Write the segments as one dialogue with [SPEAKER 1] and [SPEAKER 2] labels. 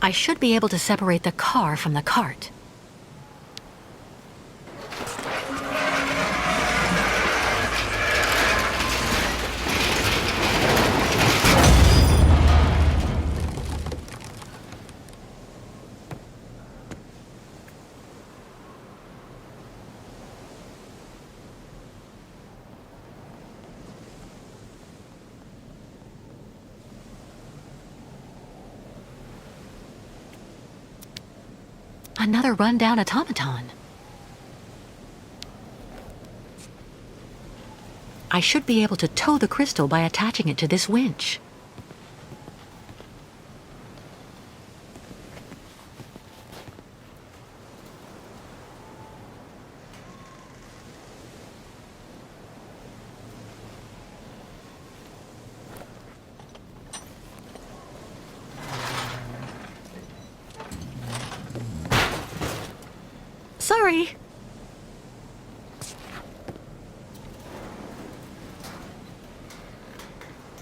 [SPEAKER 1] I should be able to separate the car from the cart. Another rundown automaton. I should be able to tow the crystal by attaching it to this winch. Sorry.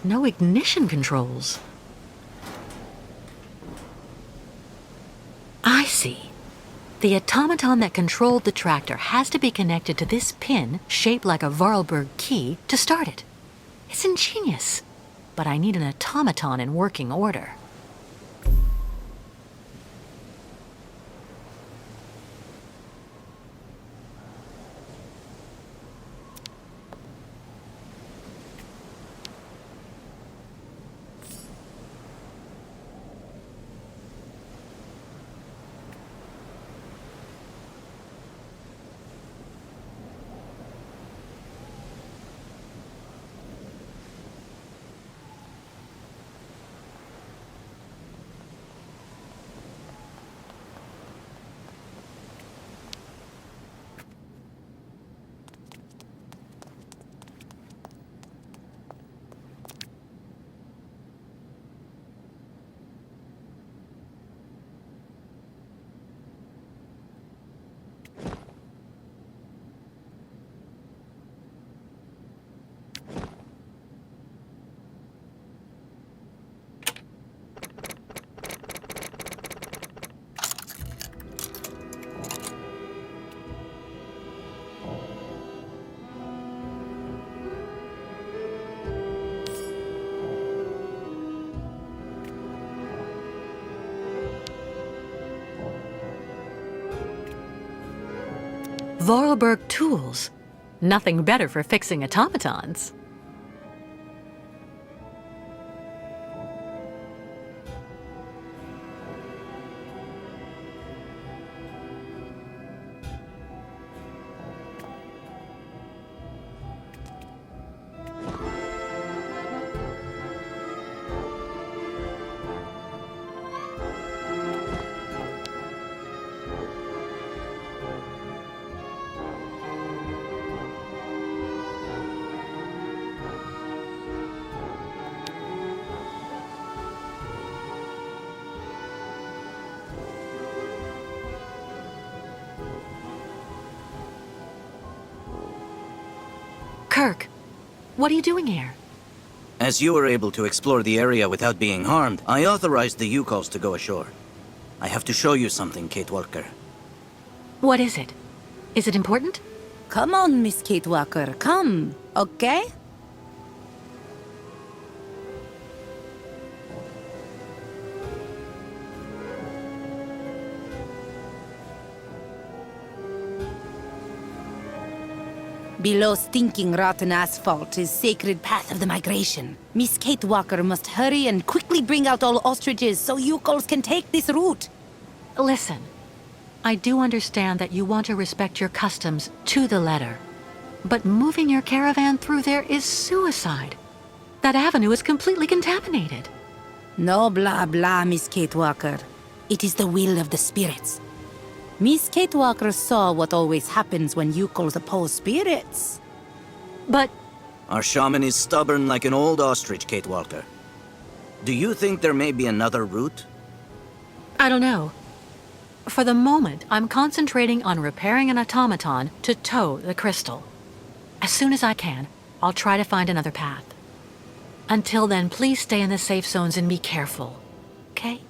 [SPEAKER 1] No ignition controls. I see. The automaton that controlled the tractor has to be connected to this pin, shaped like a Vorarlberg key, to start it. It's ingenious, but I need an automaton in working order. Vorarlberg tools. Nothing better for fixing automatons. Kirk, what are you doing here?
[SPEAKER 2] As you were able to explore the area without being harmed, I authorized the Yukos to go ashore. I have to show you something, Kate Walker.
[SPEAKER 1] What is it? Is it important?
[SPEAKER 3] Come on, Miss Kate Walker, come, okay? Below stinking rotten asphalt is sacred path of the migration. Miss Kate Walker must hurry and quickly bring out all ostriches so Yukos can take this route.
[SPEAKER 1] Listen, I do understand that you want to respect your customs to the letter. But moving your caravan through there is suicide. That avenue is completely contaminated.
[SPEAKER 3] No blah blah, Miss Kate Walker. It is the will of the spirits. Miss Kate Walker saw what always happens when Yukos oppose spirits.
[SPEAKER 1] But
[SPEAKER 2] Our shaman is stubborn like an old ostrich, Kate Walker. Do you think there may be another route?
[SPEAKER 1] I don't know. For the moment, I'm concentrating on repairing an automaton to tow the crystal. As soon as I can, I'll try to find another path. Until then, please stay in the safe zones and be careful, okay?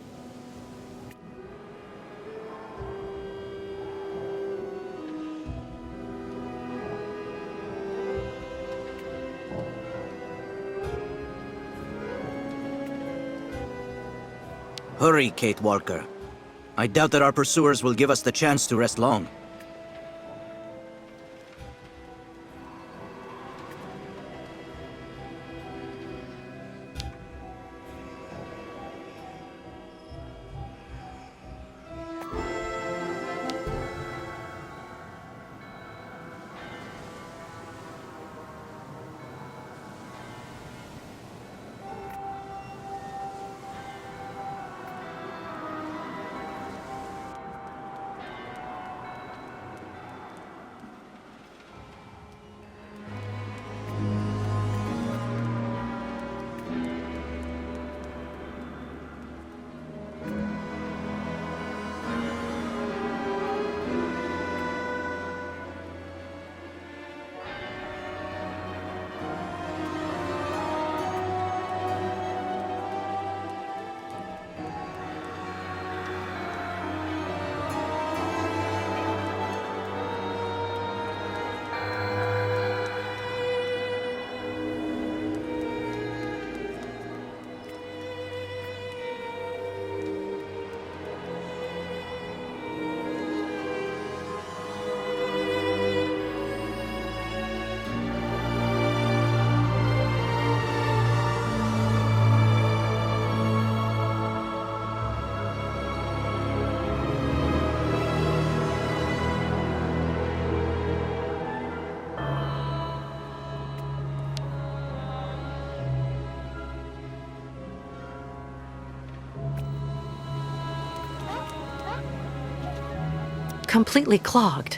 [SPEAKER 2] Hurry, Kate Walker. I doubt that our pursuers will give us the chance to rest long.
[SPEAKER 1] Completely clogged.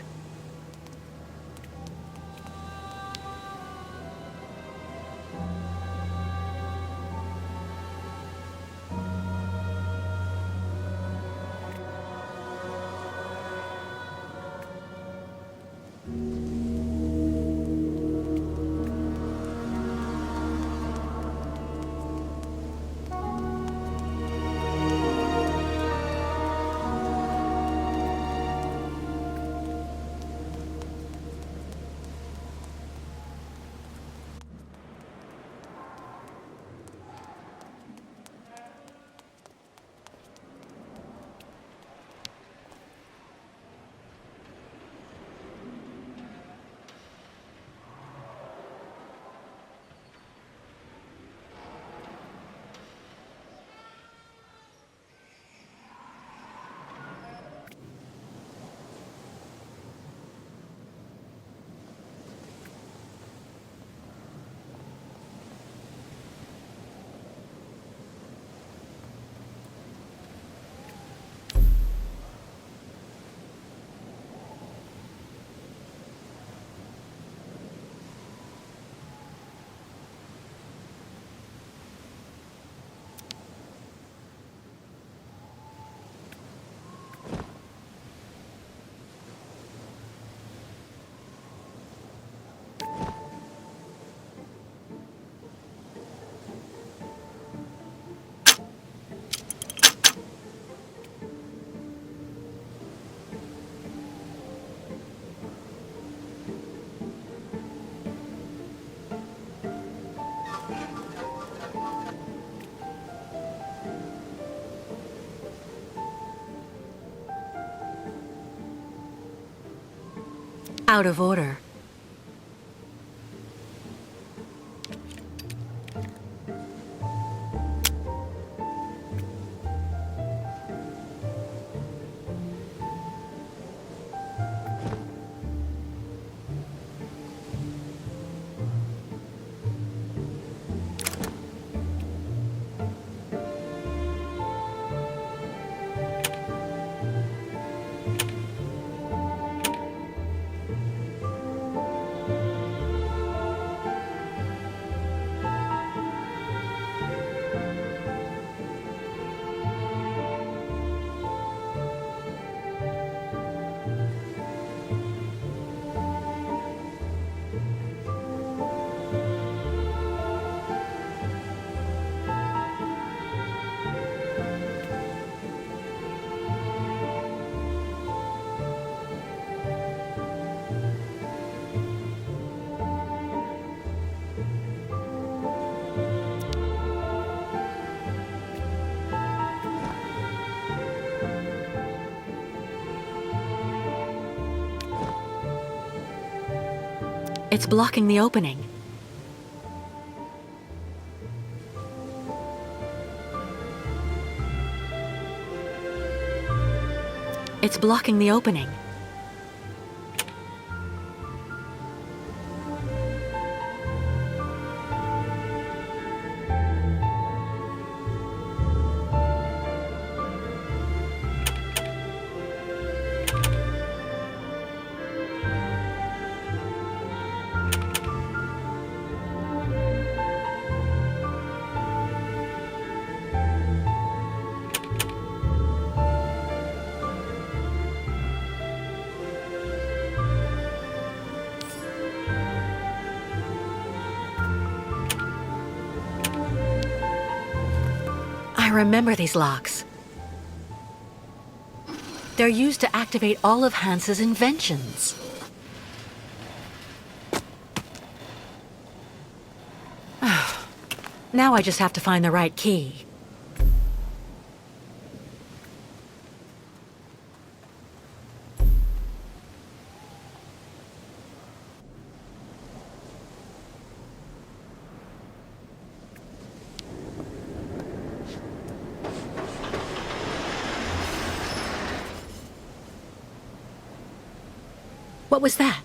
[SPEAKER 1] Out of order. It's blocking the opening. It's blocking the opening. I remember these locks. They're used to activate all of Hans's inventions. Now I just have to find the right key. What was that?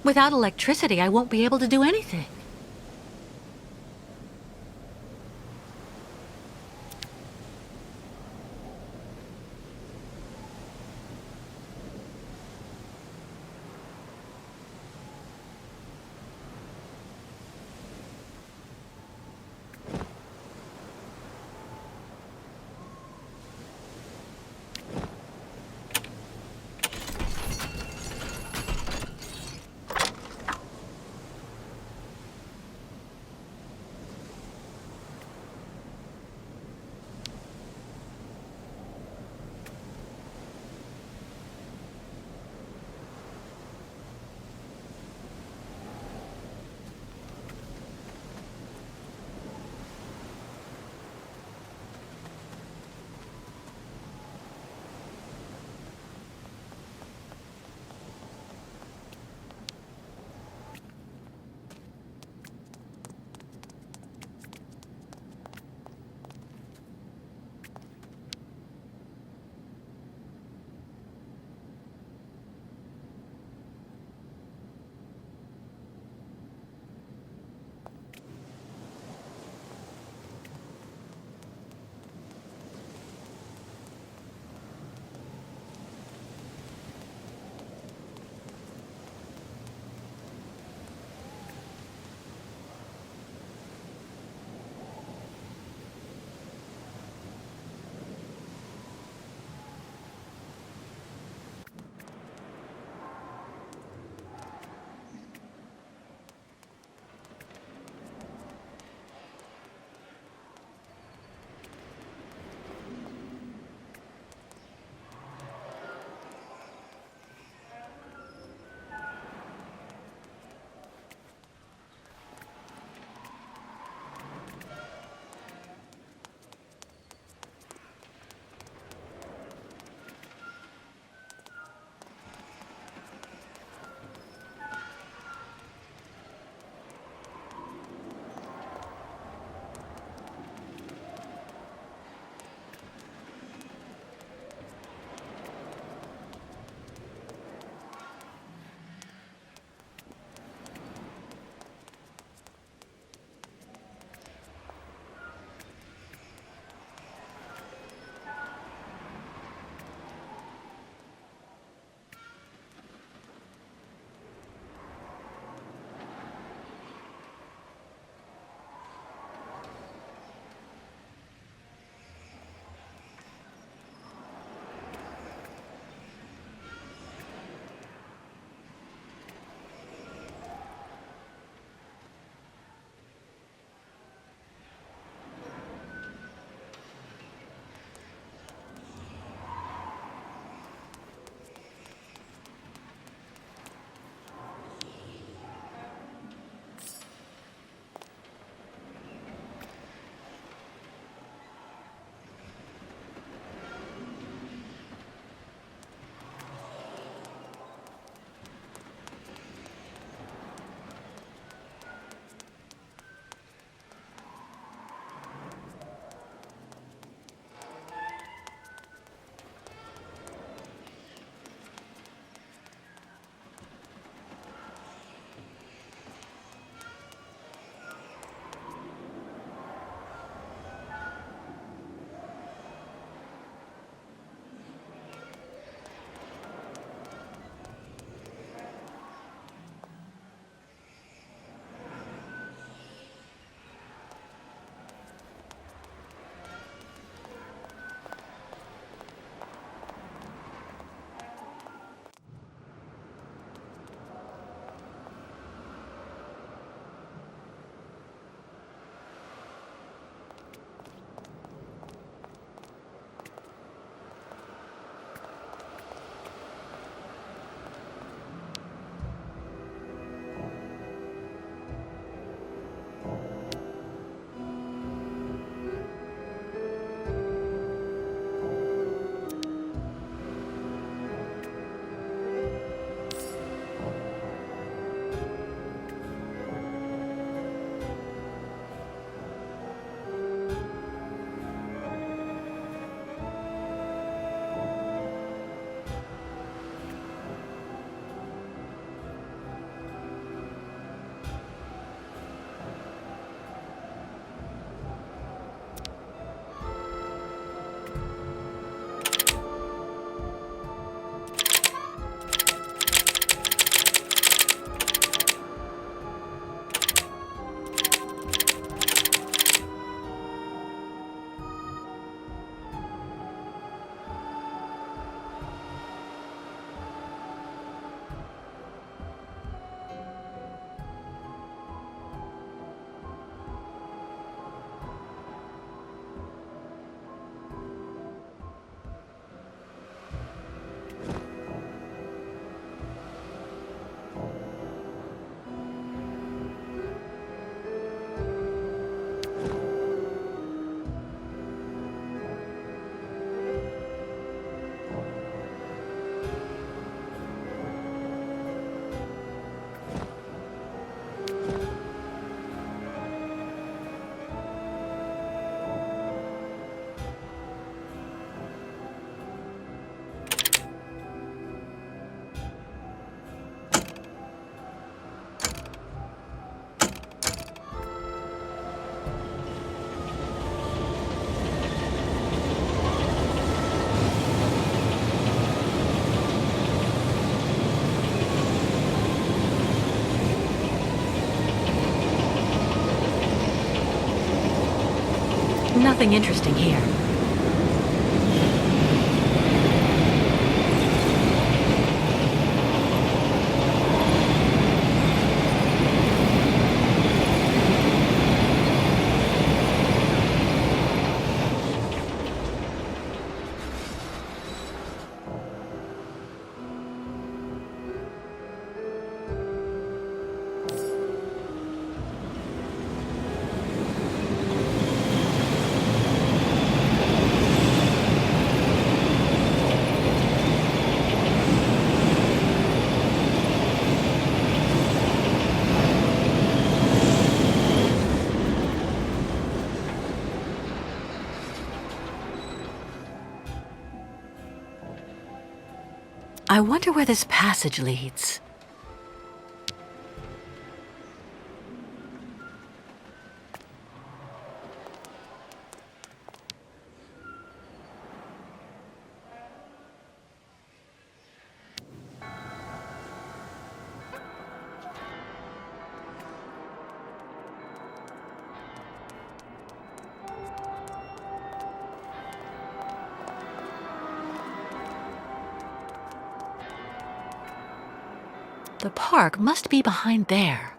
[SPEAKER 1] Without electricity, I won't be able to do anything. nothing interesting here. I wonder where this passage leads. The park must be behind there.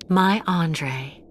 [SPEAKER 1] My Andre.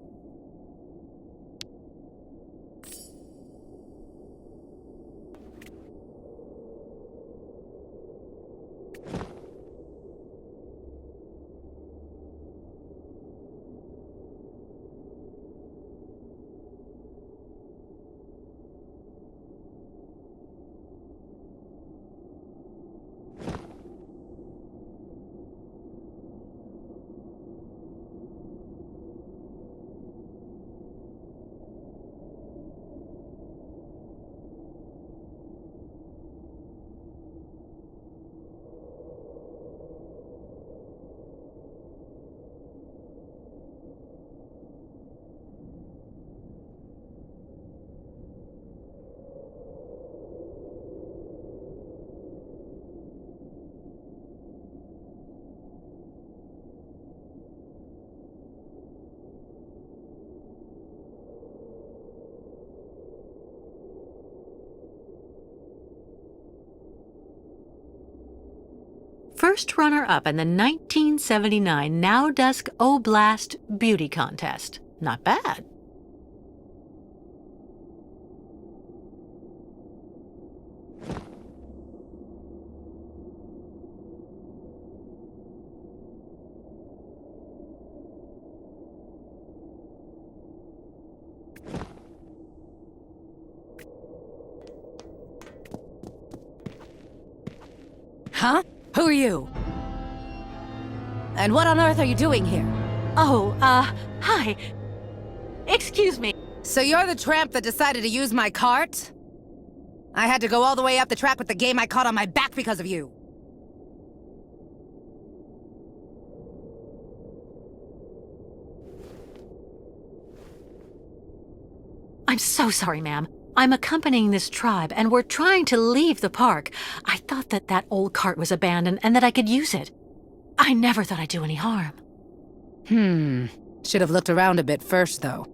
[SPEAKER 1] First runner-up in the 1979 Now Dusk Oblast Beauty Contest. Not bad.
[SPEAKER 3] Huh? Who are you? And what on earth are you doing here?
[SPEAKER 1] Oh, hi. Excuse me.
[SPEAKER 3] So you're the tramp that decided to use my cart? I had to go all the way up the track with the game I caught on my back because of you.
[SPEAKER 1] I'm so sorry, ma'am. I'm accompanying this tribe, and we're trying to leave the park. I thought that old cart was abandoned and that I could use it. I never thought I'd do any harm.
[SPEAKER 3] Should have looked around a bit first, though.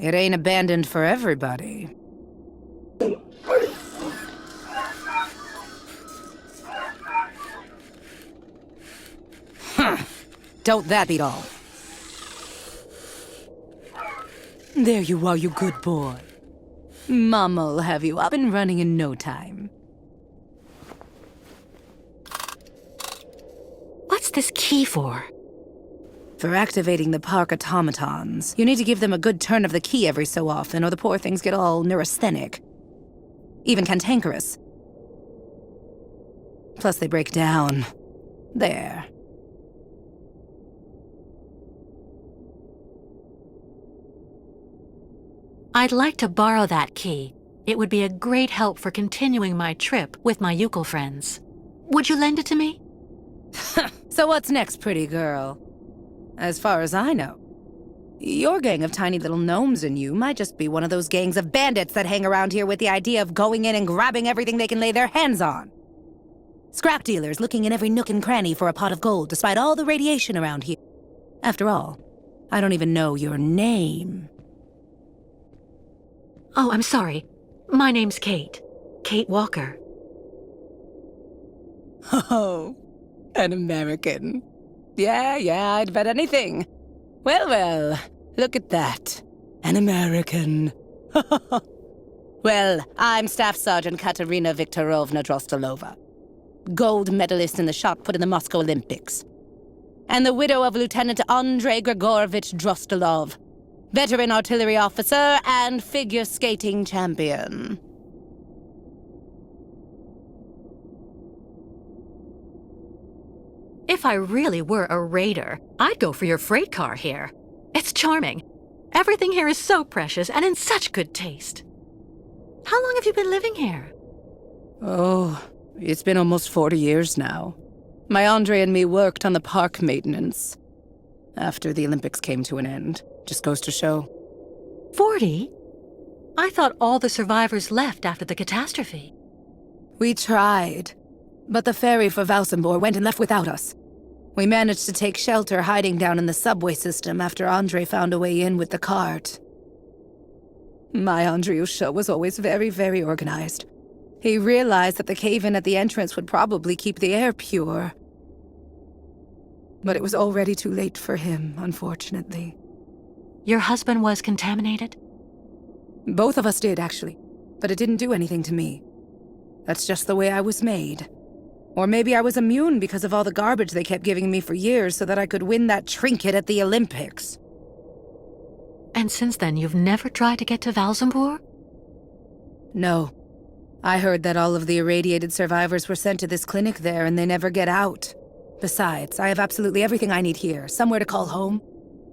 [SPEAKER 3] It ain't abandoned for everybody. Don't that beat all? There you are, you good boy. Mama'll have you up and running in no time.
[SPEAKER 1] What's this key for?
[SPEAKER 3] For activating the park automatons, you need to give them a good turn of the key every so often, or the poor things get all neurasthenic. Even cantankerous. Plus they break down. There.
[SPEAKER 1] I'd like to borrow that key. It would be a great help for continuing my trip with my Yukol friends. Would you lend it to me?
[SPEAKER 3] So what's next, pretty girl? As far as I know, your gang of tiny little gnomes and you might just be one of those gangs of bandits that hang around here with the idea of going in and grabbing everything they can lay their hands on. Scrap dealers looking in every nook and cranny for a pot of gold despite all the radiation around here. After all, I don't even know your name.
[SPEAKER 1] Oh, I'm sorry. My name's Kate. Kate Walker.
[SPEAKER 3] Oh, an American. Yeah, I'd bet anything. Well, look at that. An American. Well, I'm Staff Sergeant Katerina Viktorovna Drostelova. Gold medalist in the shot put in the Moscow Olympics. And the widow of Lieutenant Andrei Grigorovich Drostelov. Veteran artillery officer and figure skating champion.
[SPEAKER 1] If I really were a raider, I'd go for your freight car here. It's charming. Everything here is so precious and in such good taste. How long have you been living here?
[SPEAKER 3] Oh, it's been almost 40 years now. My Andre and me worked on the park maintenance. After the Olympics came to an end. Just goes to show.
[SPEAKER 1] 40? I thought all the survivors left after the catastrophe.
[SPEAKER 3] We tried, but the ferry for Valsenborg went and left without us. We managed to take shelter hiding down in the subway system after Andre found a way in with the cart. My Andriusha was always very, very organized. He realized that the cave-in at the entrance would probably keep the air pure. But it was already too late for him, unfortunately.
[SPEAKER 1] Your husband was contaminated?
[SPEAKER 3] Both of us did, actually. But it didn't do anything to me. That's just the way I was made. Or maybe I was immune because of all the garbage they kept giving me for years so that I could win that trinket at the Olympics.
[SPEAKER 1] And since then, you've never tried to get to Valsenburg?
[SPEAKER 3] No. I heard that all of the irradiated survivors were sent to this clinic there and they never get out. Besides, I have absolutely everything I need here. Somewhere to call home.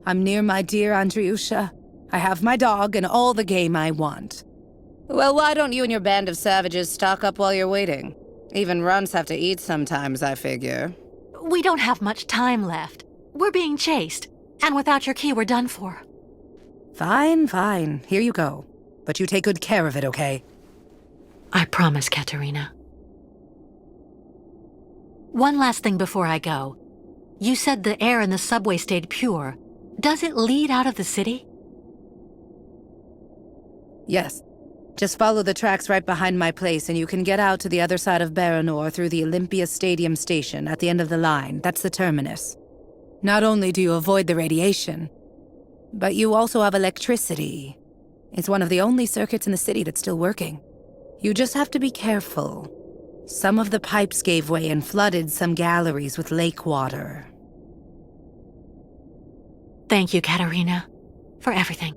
[SPEAKER 3] I'm near my dear Andriusha. I have my dog and all the game I want. Well, why don't you and your band of savages stock up while you're waiting? Even runts have to eat sometimes, I figure.
[SPEAKER 1] We don't have much time left. We're being chased. And without your key, we're done for.
[SPEAKER 3] Fine. Here you go. But you take good care of it, okay?
[SPEAKER 1] I promise, Katerina. One last thing before I go. You said the air in the subway stayed pure. Does it lead out of the city?
[SPEAKER 3] Yes. Just follow the tracks right behind my place and you can get out to the other side of Baranor through the Olympia Stadium station at the end of the line. That's the terminus. Not only do you avoid the radiation, but you also have electricity. It's one of the only circuits in the city that's still working. You just have to be careful. Some of the pipes gave way and flooded some galleries with lake water.
[SPEAKER 1] Thank you, Katerina, for everything.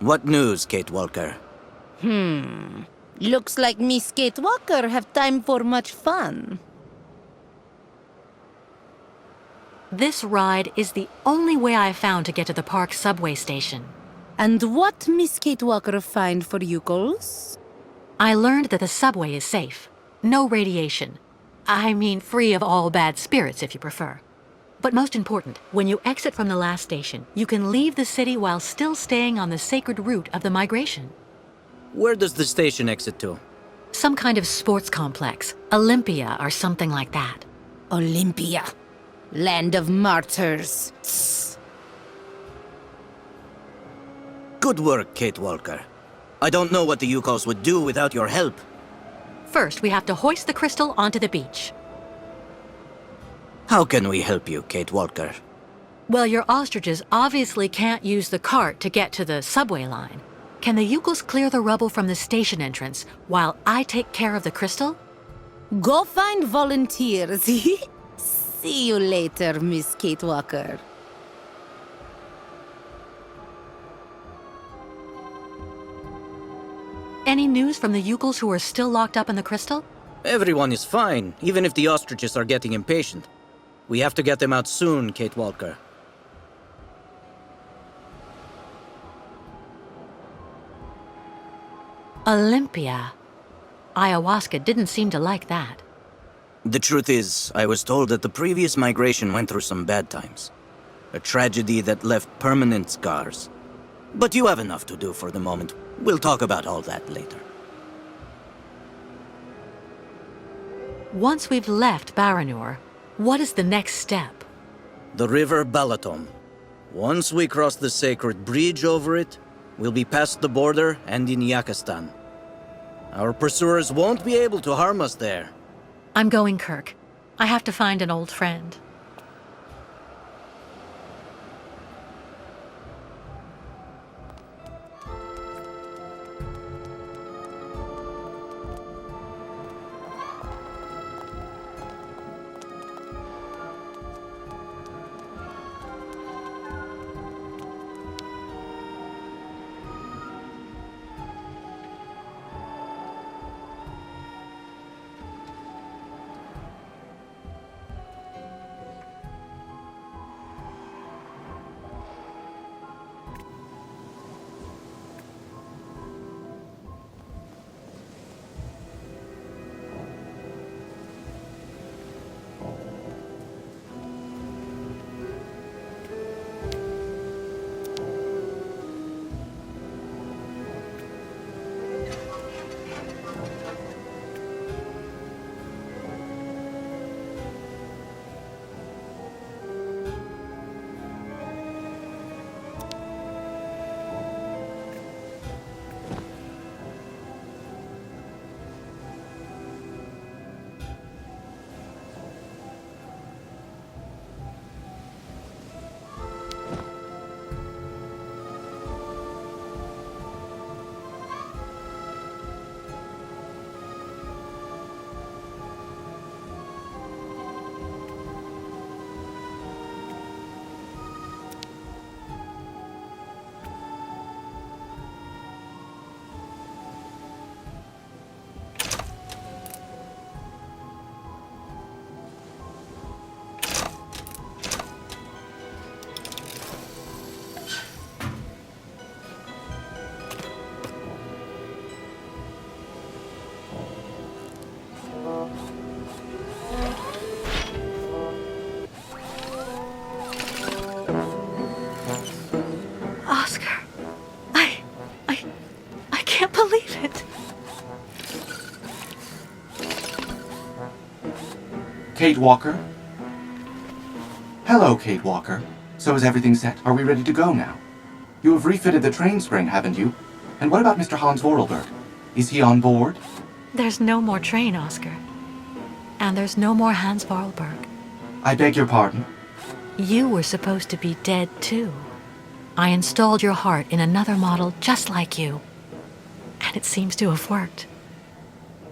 [SPEAKER 2] What news, Kate Walker?
[SPEAKER 3] Looks like Miss Kate Walker have time for much fun.
[SPEAKER 1] This ride is the only way I've found to get to the park subway station.
[SPEAKER 3] And what Miss Kate Walker find for you girls?
[SPEAKER 1] I learned that the subway is safe. No radiation. I mean, free of all bad spirits, if you prefer. But most important, when you exit from the last station, you can leave the city while still staying on the sacred route of the migration.
[SPEAKER 2] Where does the station exit to?
[SPEAKER 1] Some kind of sports complex, Olympia or something like that.
[SPEAKER 3] Olympia. Land of martyrs.
[SPEAKER 2] Good work, Kate Walker. I don't know what the Yukos would do without your help.
[SPEAKER 1] First, we have to hoist the crystal onto the beach.
[SPEAKER 2] How can we help you, Kate Walker?
[SPEAKER 1] Well, your ostriches obviously can't use the cart to get to the subway line. Can the Yukos clear the rubble from the station entrance while I take care of the crystal?
[SPEAKER 3] Go find volunteers. See you later, Miss Kate Walker.
[SPEAKER 1] Any news from the Yukos who are still locked up in the crystal?
[SPEAKER 2] Everyone is fine, even if the ostriches are getting impatient. We have to get them out soon, Kate Walker.
[SPEAKER 1] Olympia. Ayahuasca didn't seem to like that.
[SPEAKER 2] The truth is, I was told that the previous migration went through some bad times. A tragedy that left permanent scars. But you have enough to do for the moment. We'll talk about all that later.
[SPEAKER 1] Once we've left Baranur, what is the next step?
[SPEAKER 2] The River Balaton. Once we cross the sacred bridge over it, we'll be past the border and in Yakistan. Our pursuers won't be able to harm us there.
[SPEAKER 1] I'm going, Kirk. I have to find an old friend. Oscar, I can't believe it.
[SPEAKER 4] Kate Walker? Hello, Kate Walker. So is everything set? Are we ready to go now? You have refitted the train spring, haven't you? And what about Mr. Hans Vorarlberg? Is he on board?
[SPEAKER 1] There's no more train, Oscar. And there's no more Hans Vorarlberg.
[SPEAKER 4] I beg your pardon?
[SPEAKER 1] You were supposed to be dead, too. I installed your heart in another model just like you. And it seems to have worked.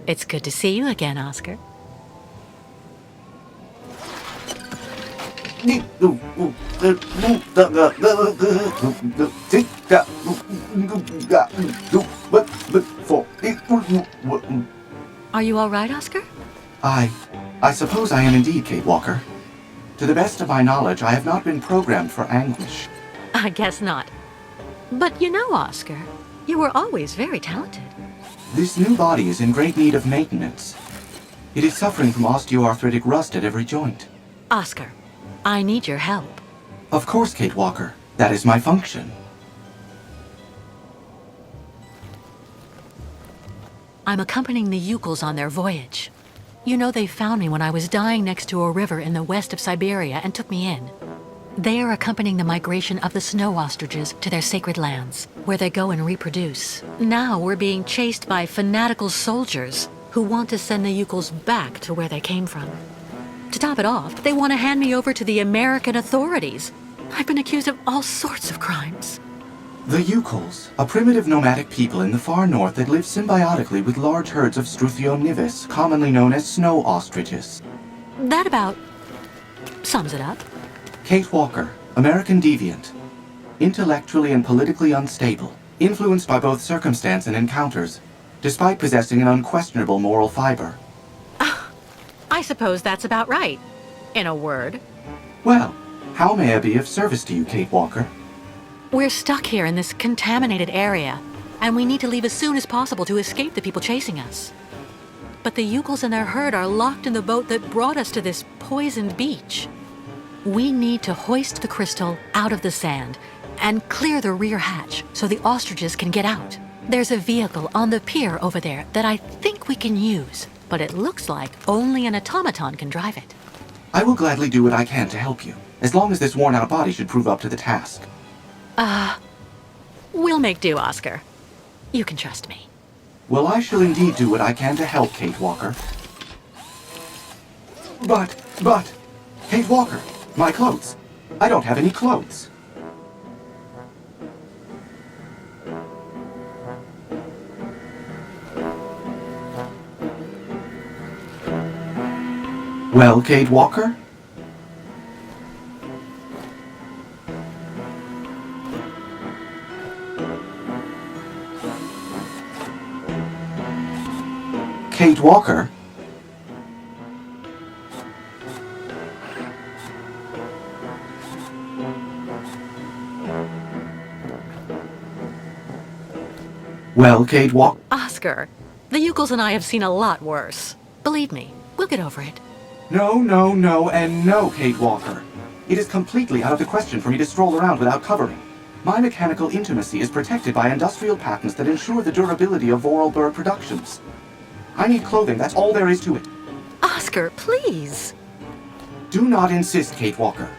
[SPEAKER 1] It's good to see you again, Oscar. Are you all right, Oscar?
[SPEAKER 4] I suppose I am indeed, Kate Walker. To the best of my knowledge, I have not been programmed for anguish.
[SPEAKER 1] I guess not. But you know, Oscar, you were always very talented.
[SPEAKER 4] This new body is in great need of maintenance. It is suffering from osteoarthritic rust at every joint.
[SPEAKER 1] Oscar, I need your help.
[SPEAKER 4] Of course, Kate Walker. That is my function.
[SPEAKER 1] I'm accompanying the Yukels on their voyage. You know they found me when I was dying next to a river in the west of Siberia and took me in. They are accompanying the migration of the snow ostriches to their sacred lands, where they go and reproduce. Now we're being chased by fanatical soldiers who want to send the Yukels back to where they came from. To top it off, they want to hand me over to the American authorities. I've been accused of all sorts of crimes.
[SPEAKER 4] The Yukels, a primitive nomadic people in the far north that live symbiotically with large herds of Struthio nivis, commonly known as snow ostriches.
[SPEAKER 1] That about sums it up.
[SPEAKER 4] Kate Walker, American deviant. Intellectually and politically unstable, influenced by both circumstance and encounters, despite possessing an unquestionable moral fiber.
[SPEAKER 1] I suppose that's about right, in a word.
[SPEAKER 4] Well, how may I be of service to you, Kate Walker?
[SPEAKER 1] We're stuck here in this contaminated area, and we need to leave as soon as possible to escape the people chasing us. But the Yukels and their herd are locked in the boat that brought us to this poisoned beach. We need to hoist the crystal out of the sand and clear the rear hatch so the ostriches can get out. There's a vehicle on the pier over there that I think we can use, but it looks like only an automaton can drive it.
[SPEAKER 4] I will gladly do what I can to help you, as long as this worn-out body should prove up to the task.
[SPEAKER 1] We'll make do, Oscar. You can trust me.
[SPEAKER 4] Well, I shall indeed do what I can to help, Kate Walker. But, Kate Walker, my clothes. I don't have any clothes. Well, Kate Walker? Kate Walker? Well, Kate Walker?
[SPEAKER 1] Oscar, the Yukels and I have seen a lot worse. Believe me, we'll get over it.
[SPEAKER 4] No, and no, Kate Walker. It is completely out of the question for me to stroll around without covering. My mechanical intimacy is protected by industrial patents that ensure the durability of Vorarlberg productions. I need clothing, that's all there is to it.
[SPEAKER 1] Oscar, please.
[SPEAKER 4] Do not insist, Kate Walker.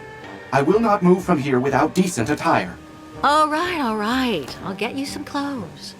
[SPEAKER 4] I will not move from here without decent attire.
[SPEAKER 1] All right. I'll get you some clothes.